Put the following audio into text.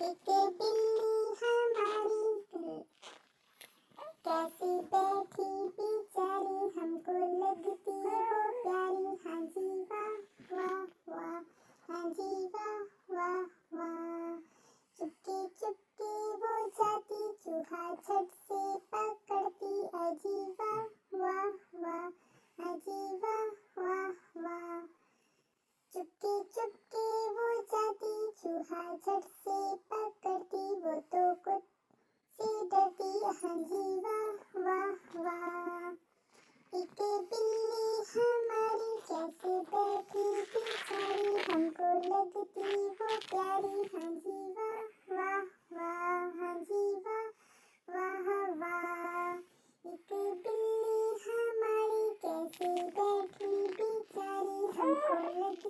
एक बिल्ली हमारी कैसी बैठी बेचारी, हमको लगती वो प्यारी। हाँ जी वाह वाह वाह, हाँ जी वाह वाह वाह। चुपके चुपके वो जाती, चूहा झट से पकड़ती। अजी वाह वाह वाह, अजी वाह वाह वाह। चुपके चुपके वो जाती, चूहा झट से पकड़ती। वो तो कुछ से डरती। हाँ जी वाह वाह वाह। एक बिल्ली हमारी कैसे बैठी बेचारी, हमको लगती वो प्यारी। हाँ जी वाह वाह वाह, हाँ जी वाह वाह वाह। एक बिल्ली हमारी कैसे बैठी बेचारी, हमको लगती